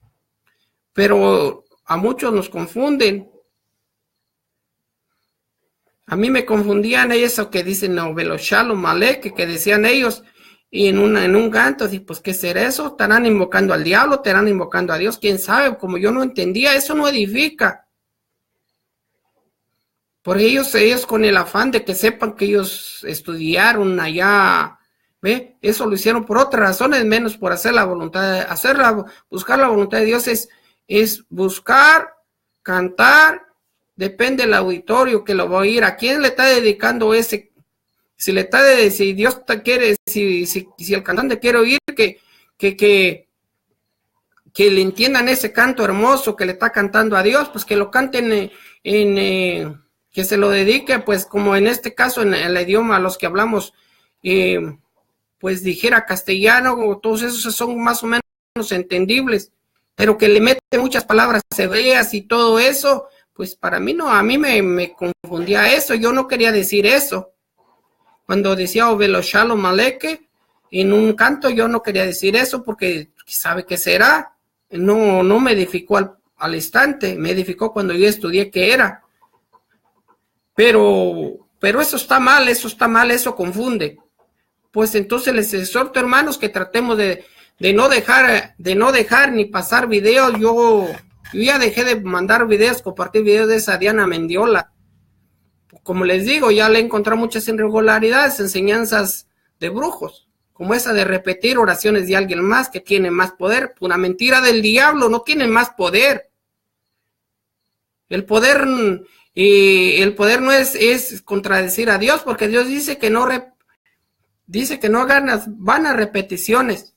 Pero a muchos nos confunden. A mí me confundían eso que dicen Velo Shalom Alek, que decían ellos, y en un canto, y pues, ¿qué será eso? ¿Estarán invocando al diablo? ¿Estarán invocando a Dios? ¿Quién sabe? Como yo no entendía, eso no edifica. Porque ellos con el afán de que sepan que ellos estudiaron allá, ¿ve? Eso lo hicieron por otras razones, menos por hacer la voluntad, buscar la voluntad de Dios es buscar, cantar, depende del auditorio que lo va a oír. ¿A quién le está dedicando ese? Si Dios te quiere, si el cantante quiere oír que le entiendan ese canto hermoso que le está cantando a Dios, pues que lo canten que se lo dedique, pues como en este caso en el idioma a los que hablamos, pues dijera castellano, todos esos son más o menos entendibles, pero que le mete muchas palabras hebreas y todo eso, pues para mí no, a mí me confundía eso, yo no quería decir eso. Cuando decía Ovelo Shalom Aleke, en un canto yo no quería decir eso porque sabe qué será. No me edificó al instante, me edificó cuando yo estudié qué era. Pero eso está mal, eso confunde. Pues entonces les exhorto, hermanos, que tratemos de no dejar ni pasar videos. Yo ya dejé de mandar videos, compartir videos de esa Diana Mendiola. Como les digo, ya le he encontrado muchas irregularidades, enseñanzas de brujos, como esa de repetir oraciones de alguien más que tiene más poder. Una mentira del diablo, no tiene más poder. El poder no es contradecir a Dios, porque Dios dice que no hagan vanas repeticiones.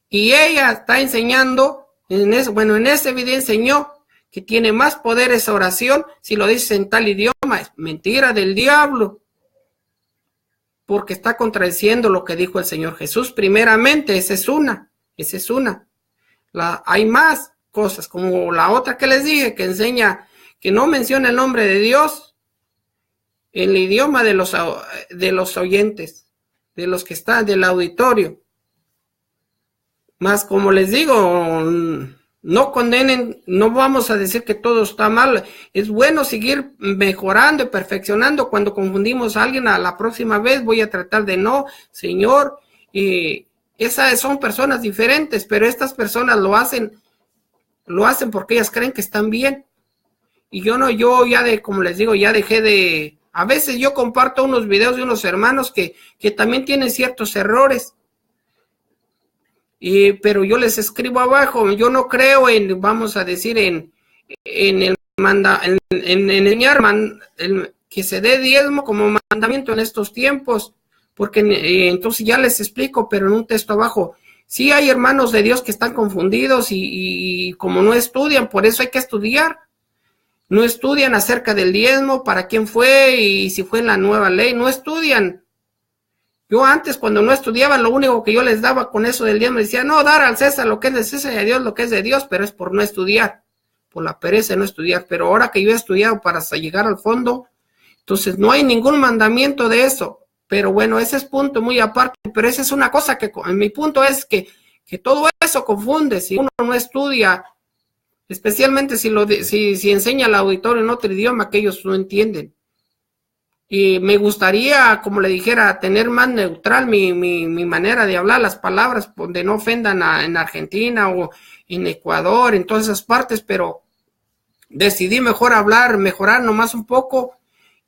Y ella está enseñando, en ese video enseñó que tiene más poder esa oración si lo dice en tal idioma. Es mentira del diablo, porque está contradiciendo lo que dijo el Señor Jesús. Primeramente, esa es una. Hay más cosas, como la otra que les dije, que enseña que no menciona el nombre de Dios en el idioma de los oyentes, de los que están del auditorio. Más como les digo, no condenen, no vamos a decir que todo está mal. Es bueno seguir mejorando y perfeccionando. Cuando confundimos a alguien, a la próxima vez voy a tratar de no, Señor. Esas son personas diferentes, pero estas personas lo hacen porque ellas creen que están bien. Y yo como les digo, ya dejé de. A veces yo comparto unos videos de unos hermanos que también tienen ciertos errores. Pero yo les escribo abajo, yo no creo en, vamos a decir, en enseñar que se dé diezmo como mandamiento en estos tiempos, porque entonces ya les explico, pero en un texto abajo, sí hay hermanos de Dios que están confundidos y como no estudian, por eso hay que estudiar, no estudian acerca del diezmo, para quién fue y si fue en la nueva ley, no estudian. Yo antes, cuando no estudiaba, lo único que yo les daba con eso del diezmo, me decía, no, dar al César lo que es de César y a Dios lo que es de Dios, pero es por no estudiar, por la pereza de no estudiar. Pero ahora que yo he estudiado para llegar al fondo, entonces no hay ningún mandamiento de eso. Pero bueno, ese es punto muy aparte, pero esa es una cosa que, mi punto es que todo eso confunde, si uno no estudia, especialmente si enseña al auditorio en otro idioma que ellos no entienden. Y me gustaría, como le dijera, tener más neutral mi manera de hablar, las palabras, donde no ofendan en Argentina o en Ecuador, en todas esas partes, pero decidí mejor hablar, mejorar nomás un poco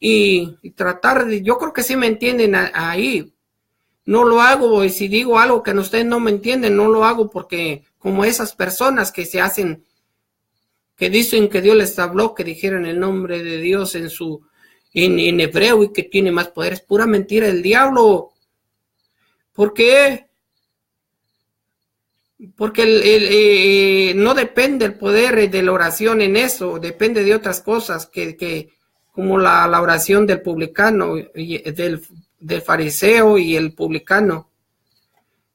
y tratar de, yo creo que sí me entienden ahí. No lo hago, y si digo algo que ustedes no me entienden, no lo hago porque como esas personas que se hacen, que dicen que Dios les habló, que dijeran el nombre de Dios en hebreo y que tiene más poder, es pura mentira del diablo. ¿Por qué? Porque no depende el poder de la oración en eso, depende de otras cosas que como la oración del publicano, del fariseo y el publicano.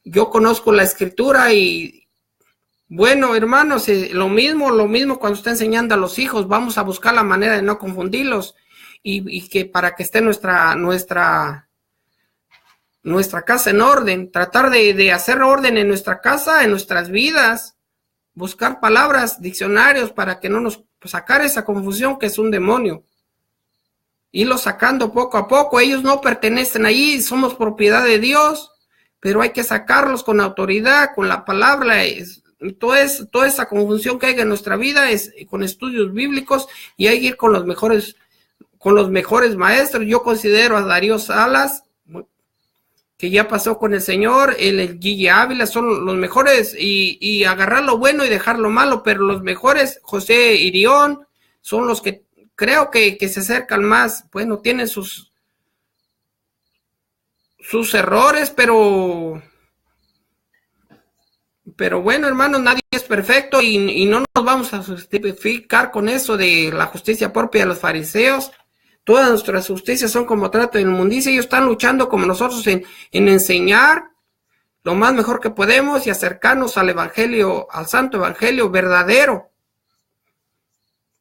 Yo conozco la escritura y bueno, hermanos, lo mismo cuando está enseñando a los hijos, vamos a buscar la manera de no confundirlos y que para que esté nuestra casa en orden, tratar de hacer orden en nuestra casa, en nuestras vidas, buscar palabras, diccionarios para que no nos sacar esa confusión que es un demonio. Irlo sacando poco a poco, ellos no pertenecen allí, somos propiedad de Dios, pero hay que sacarlos con autoridad, con la palabra. Toda esa confusión que hay en nuestra vida es con estudios bíblicos y hay que ir con los mejores maestros. Yo considero a Darío Salas, que ya pasó con el Señor, el Gigi Ávila, son los mejores, y agarrar lo bueno y dejar lo malo, pero los mejores, José Irión, son los que creo que se acercan más. Bueno, tienen sus errores, pero bueno, hermanos, nadie es perfecto y no nos vamos a justificar con eso de la justicia propia de los fariseos. Todas nuestras justicias son como trato de inmundicia. Ellos están luchando como nosotros en enseñar lo más mejor que podemos y acercarnos al evangelio, al santo evangelio verdadero.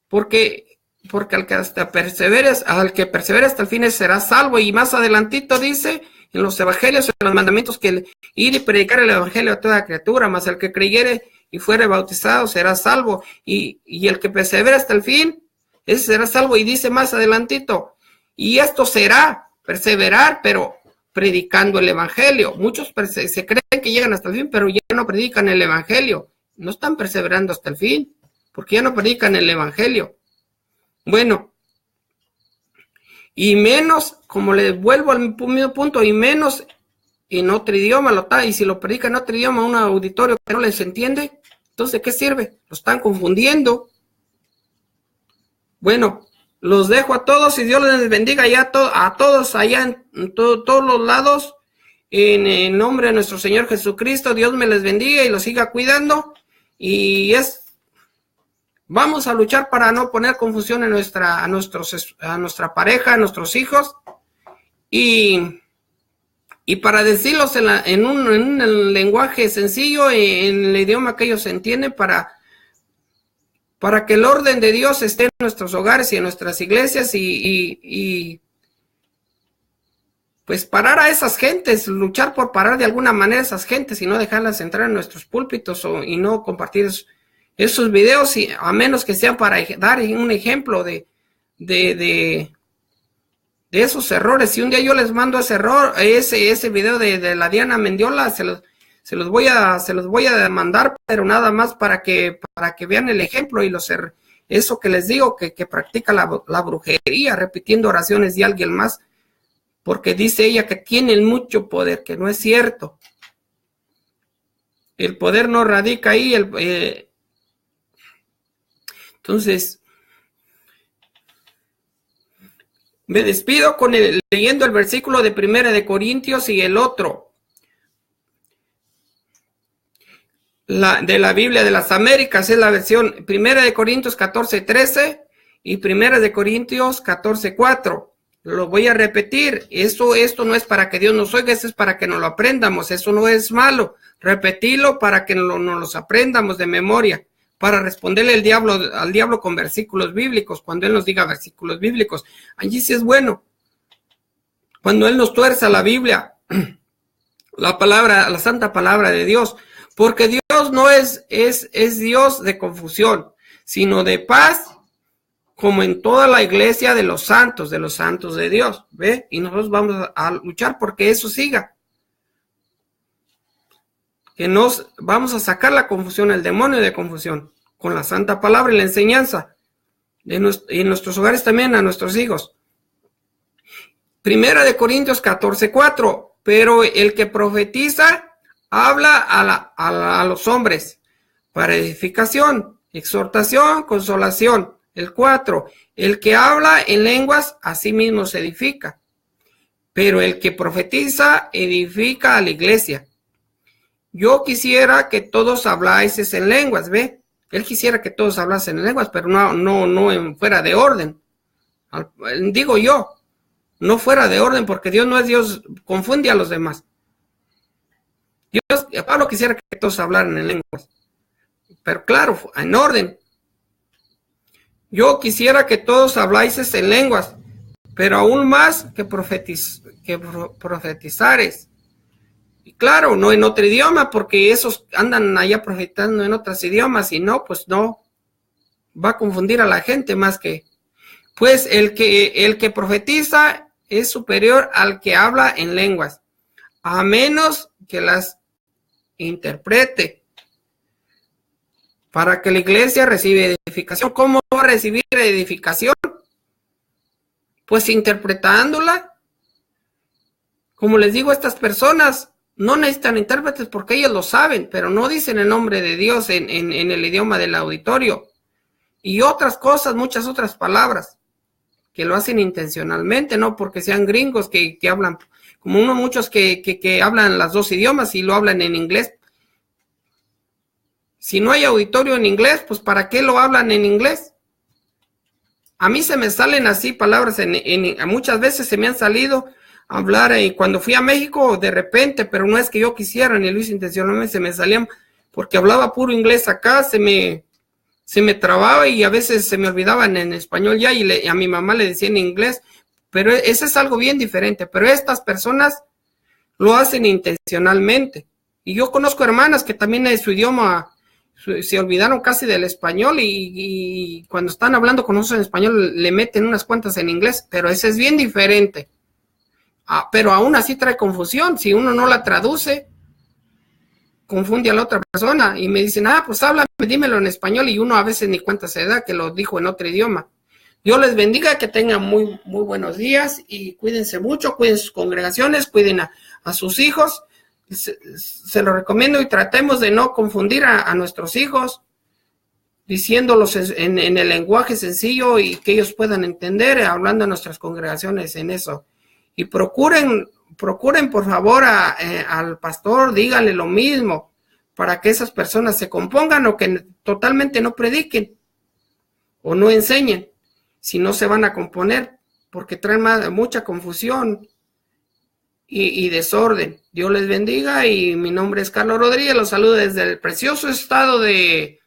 Porque al que persevere hasta el fin será salvo. Y más adelantito dice en los evangelios, en los mandamientos, que ir y predicar el evangelio a toda criatura, mas el que creyere y fuere bautizado será salvo. Y el que persevere hasta el fin, ese será salvo. Y dice más adelantito, y esto será perseverar, pero predicando el evangelio. Muchos se creen que llegan hasta el fin, pero ya no predican el evangelio. No están perseverando hasta el fin, porque ya no predican el evangelio. Bueno, y menos, como les vuelvo al mismo punto, y menos en otro idioma, y si lo predican en otro idioma, un auditorio que no les entiende, entonces, ¿qué sirve? Lo están confundiendo. Bueno, los dejo a todos y Dios les bendiga ya a todos allá en todos los lados. En el nombre de nuestro Señor Jesucristo, Dios me les bendiga y los siga cuidando. Y vamos a luchar para no poner confusión a nuestra pareja, a nuestros hijos. Y para decirlos en un lenguaje sencillo, en el idioma que ellos entienden, para que el orden de Dios esté en nuestros hogares y en nuestras iglesias y pues parar a esas gentes, luchar por parar de alguna manera a esas gentes y no dejarlas entrar en nuestros púlpitos y no compartir esos videos, a menos que sean para dar un ejemplo de esos errores. Si un día yo les mando ese error, ese video de la Diana Mendiola, se los voy a mandar, pero nada más para que vean el ejemplo y eso que les digo, que practica la brujería, repitiendo oraciones de alguien más, porque dice ella que tiene mucho poder, que no es cierto. El poder no radica ahí. Entonces, me despido leyendo el versículo de 1 de Corintios y el otro. De la Biblia de las Américas es la versión 1 de Corintios 14:13 y 1 de Corintios 14:4. Lo voy a repetir. Esto no es para que Dios nos oiga, eso es para que nos lo aprendamos. Eso no es malo. Repetirlo para que nos los aprendamos de memoria, para responderle al diablo con versículos bíblicos, cuando Él nos diga versículos bíblicos. Allí sí es bueno. Cuando Él nos tuerza la Biblia, la santa palabra de Dios, porque Dios no es Dios de confusión, sino de paz, como en toda la iglesia de los santos de Dios, ¿ve? Y nosotros vamos a luchar porque eso siga. Que nos vamos a sacar la confusión, el demonio de confusión, con la santa palabra y la enseñanza, y en nuestros hogares también a nuestros hijos. Primera de Corintios 14:4, pero el que profetiza habla a los hombres para edificación, exhortación, consolación. El 4, el que habla en lenguas, a sí mismo se edifica, pero el que profetiza edifica a la iglesia. Yo quisiera que todos hablases en lenguas, ¿ve? Él quisiera que todos hablasen en lenguas, pero no fuera de orden. Digo yo, no fuera de orden, porque Dios no es Dios, confunde a los demás. Pablo quisiera que todos hablaran en lenguas, pero claro, en orden. Yo quisiera que todos habláis en lenguas, pero aún más que profetizares. Y claro, no en otro idioma, porque esos andan allá profetizando en otros idiomas, y no, pues no, va a confundir a la gente más que. Pues el que profetiza es superior al que habla en lenguas, a menos que las interprete, para que la iglesia reciba edificación. ¿Cómo va a recibir edificación? Pues interpretándola. Como les digo, estas personas no necesitan intérpretes porque ellos lo saben, pero no dicen el nombre de Dios en el idioma del auditorio. Y otras cosas, muchas otras palabras, que lo hacen intencionalmente, no porque sean gringos que hablan, como muchos que hablan los dos idiomas y lo hablan en inglés. Si no hay auditorio en inglés, pues ¿para qué lo hablan en inglés? A mí se me salen así palabras, muchas veces se me han salido a hablar, y cuando fui a México de repente, pero no es que yo quisiera ni lo hice intencionalmente, se me salían, porque hablaba puro inglés acá, se me trababa y a veces se me olvidaban en español ya, y a mi mamá le decía en inglés, pero eso es algo bien diferente. Pero estas personas lo hacen intencionalmente, y yo conozco hermanas que también en su idioma se olvidaron casi del español, y cuando están hablando con nosotros en español le meten unas cuantas en inglés, pero ese es bien diferente. Pero aún así trae confusión, si uno no la traduce, confunde a la otra persona, y me dicen, pues háblame, dímelo en español, y uno a veces ni cuenta se da que lo dijo en otro idioma. Dios les bendiga, que tengan muy, muy buenos días, y cuídense mucho, cuiden sus congregaciones, cuiden a sus hijos. Se lo recomiendo, y tratemos de no confundir a nuestros hijos, diciéndolos en el lenguaje sencillo y que ellos puedan entender, hablando a nuestras congregaciones en eso. Y procuren por favor al pastor, díganle lo mismo, para que esas personas se compongan, o que totalmente no prediquen o no enseñen, si no se van a componer, porque traen mucha confusión y desorden. Dios les bendiga, y mi nombre es Carlos Rodríguez, los saludo desde el precioso estado de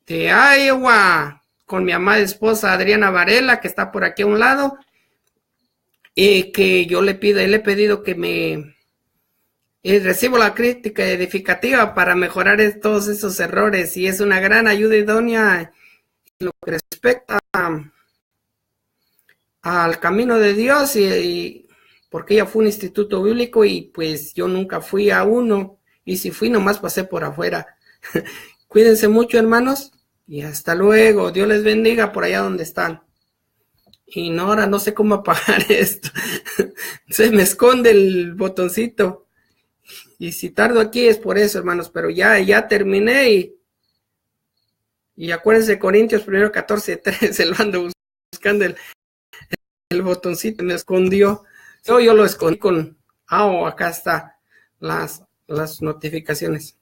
Iowa, con mi amada esposa Adriana Varela, que está por aquí a un lado, y que yo le he pedido que recibo la crítica edificativa para mejorar todos esos errores, y es una gran ayuda idónea en lo que respecta al camino de Dios, y porque ella fue un instituto bíblico, y pues yo nunca fui a uno, y si fui nomás pasé por afuera. Cuídense mucho, hermanos, y hasta luego. Dios les bendiga por allá donde están. Y no, ahora no sé cómo apagar esto. Se me esconde el botoncito. Y si tardo aquí es por eso, hermanos, pero ya terminé, y acuérdense, Corintios 1:14-13, lo ando buscando el botoncito, me escondió. Yo lo escondí con, acá está las notificaciones.